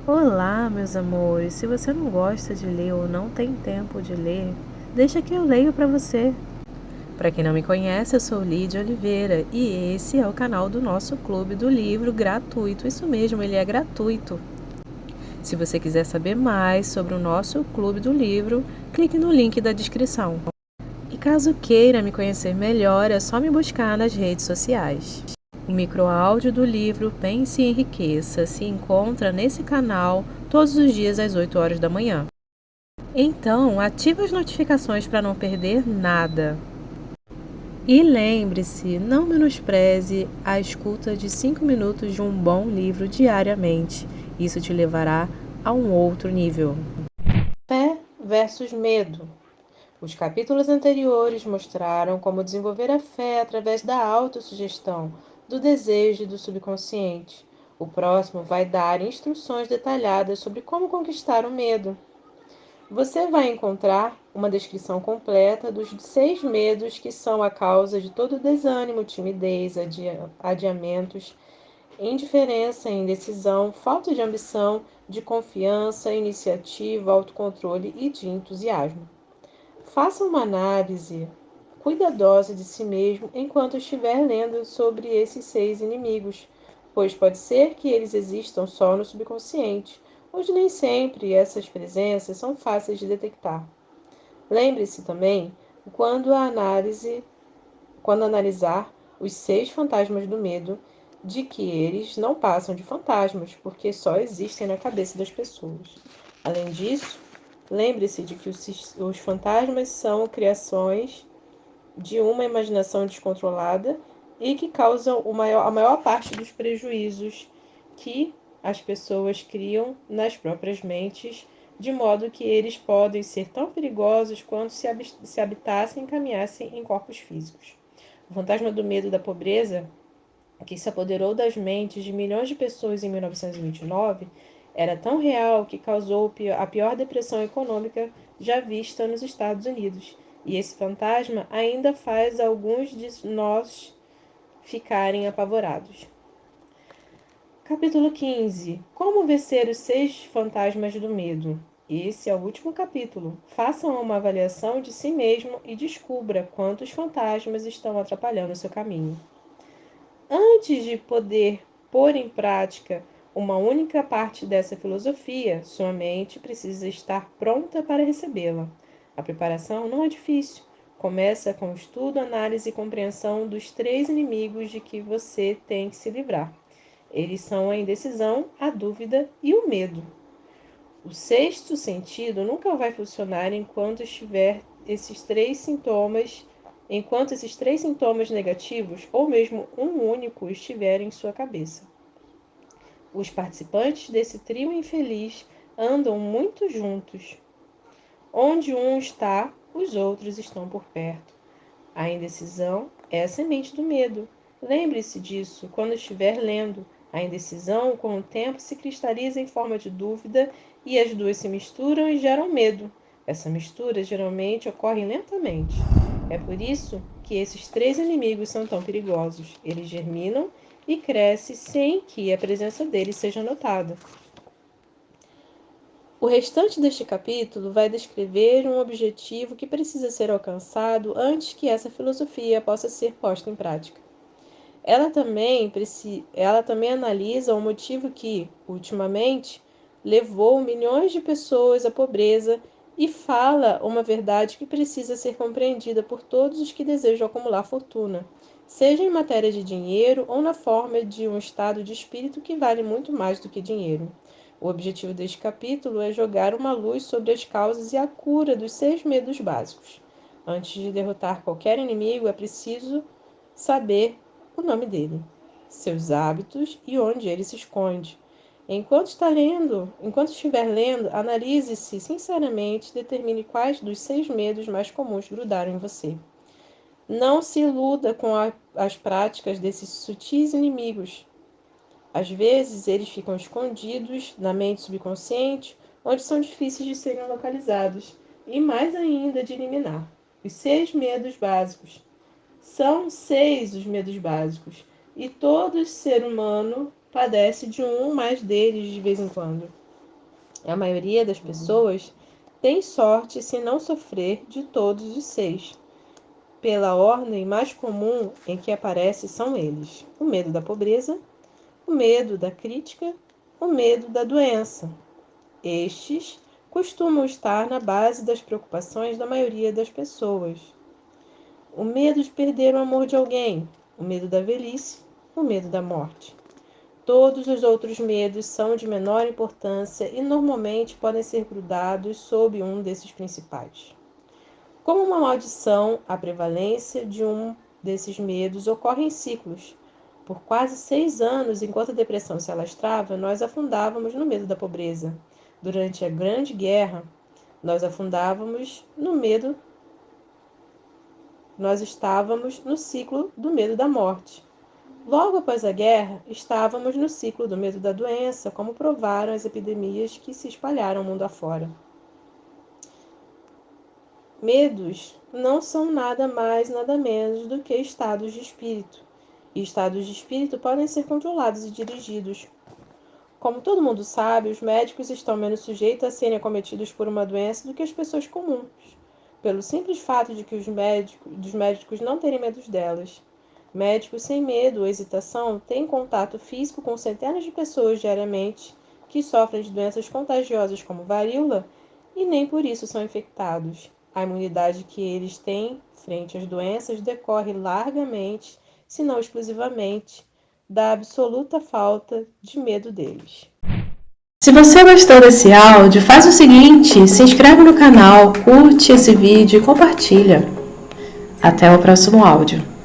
Olá, meus amores. Se você não gosta de ler ou não tem tempo de ler, deixa que eu leio para você. Para quem não me conhece, eu sou Lídia Oliveira e esse é o canal do nosso Clube do Livro gratuito. Isso mesmo, ele é gratuito. Se você quiser saber mais sobre o nosso Clube do Livro, clique no link da descrição. E caso queira me conhecer melhor, é só me buscar nas redes sociais. O microáudio do livro Pense e Enriqueça se encontra nesse canal todos os dias às 8 horas da manhã. Então, ative as notificações para não perder nada. E lembre-se, não menospreze a escuta de 5 minutos de um bom livro diariamente. Isso te levará a um outro nível. Fé versus medo. Os capítulos anteriores mostraram como desenvolver a fé através da autossugestão, do desejo e do subconsciente. O próximo vai dar instruções detalhadas sobre como conquistar o medo. Você vai encontrar uma descrição completa dos 6 medos que são a causa de todo desânimo, timidez, adiamentos, indiferença, indecisão, falta de ambição, de confiança, iniciativa, autocontrole e de entusiasmo. Faça uma análise cuidadosa de si mesmo enquanto estiver lendo sobre esses 6 inimigos, pois pode ser que eles existam só no subconsciente, onde nem sempre essas presenças são fáceis de detectar. Lembre-se também, quando analisar os 6 fantasmas do medo, de que eles não passam de fantasmas, porque só existem na cabeça das pessoas. Além disso, lembre-se de que os fantasmas são criações de uma imaginação descontrolada e que causam a maior parte dos prejuízos que as pessoas criam nas próprias mentes, de modo que eles podem ser tão perigosos quanto se habitassem e caminhassem em corpos físicos. O fantasma do medo da pobreza, que se apoderou das mentes de milhões de pessoas em 1929, era tão real que causou a pior depressão econômica já vista nos Estados Unidos. E esse fantasma ainda faz alguns de nós ficarem apavorados. Capítulo 15. Como vencer os 6 fantasmas do medo? Esse é o último capítulo. Faça uma avaliação de si mesmo e descubra quantos fantasmas estão atrapalhando o seu caminho. Antes de poder pôr em prática uma única parte dessa filosofia, sua mente precisa estar pronta para recebê-la. A preparação não é difícil. Começa com o estudo, análise e compreensão dos 3 inimigos de que você tem que se livrar. Eles são a indecisão, a dúvida e o medo. O sexto sentido nunca vai funcionar enquanto esses três sintomas negativos, ou mesmo um único, estiver em sua cabeça. Os participantes desse trio infeliz andam muito juntos. Onde um está, os outros estão por perto. A indecisão é a semente do medo. Lembre-se disso quando estiver lendo. A indecisão, com o tempo, se cristaliza em forma de dúvida e as duas se misturam e geram medo. Essa mistura geralmente ocorre lentamente. É por isso que esses 3 inimigos são tão perigosos. Eles germinam e crescem sem que a presença deles seja notada. O restante deste capítulo vai descrever um objetivo que precisa ser alcançado antes que essa filosofia possa ser posta em prática. Ela também analisa o motivo que, ultimamente, levou milhões de pessoas à pobreza e fala uma verdade que precisa ser compreendida por todos os que desejam acumular fortuna, seja em matéria de dinheiro ou na forma de um estado de espírito que vale muito mais do que dinheiro. O objetivo deste capítulo é jogar uma luz sobre as causas e a cura dos 6 medos básicos. Antes de derrotar qualquer inimigo, é preciso saber o nome dele, seus hábitos e onde ele se esconde. Enquanto estiver lendo, analise-se sinceramente e determine quais dos 6 medos mais comuns grudaram em você. Não se iluda com as práticas desses sutis inimigos. Às vezes, eles ficam escondidos na mente subconsciente, onde são difíceis de serem localizados e, mais ainda, de eliminar. Os 6 medos básicos. São 6 os medos básicos, e todo ser humano padece de um ou mais deles de vez em quando. A maioria das pessoas tem sorte se não sofrer de todos os 6. Pela ordem mais comum em que aparece são eles: o medo da pobreza, o medo da crítica, o medo da doença. Estes costumam estar na base das preocupações da maioria das pessoas. O medo de perder o amor de alguém, o medo da velhice, o medo da morte. Todos os outros medos são de menor importância e normalmente podem ser grudados sob um desses principais. Como uma maldição, a prevalência de um desses medos ocorre em ciclos. Por quase 6 anos, enquanto a depressão se alastrava, nós afundávamos no medo da pobreza. Durante a Grande Guerra, nós estávamos no ciclo do medo da morte. Logo após a guerra, estávamos no ciclo do medo da doença, como provaram as epidemias que se espalharam mundo afora. Medos não são nada mais, nada menos do que estados de espírito. E estados de espírito podem ser controlados e dirigidos. Como todo mundo sabe, os médicos estão menos sujeitos a serem acometidos por uma doença do que as pessoas comuns, pelo simples fato de que os médicos não terem medo delas. Médicos sem medo ou hesitação têm contato físico com centenas de pessoas diariamente que sofrem de doenças contagiosas como varíola e nem por isso são infectados. A imunidade que eles têm frente às doenças decorre largamente, se não exclusivamente, da absoluta falta de medo deles. Se você gostou desse áudio, faz o seguinte: se inscreve no canal, curte esse vídeo e compartilha. Até o próximo áudio.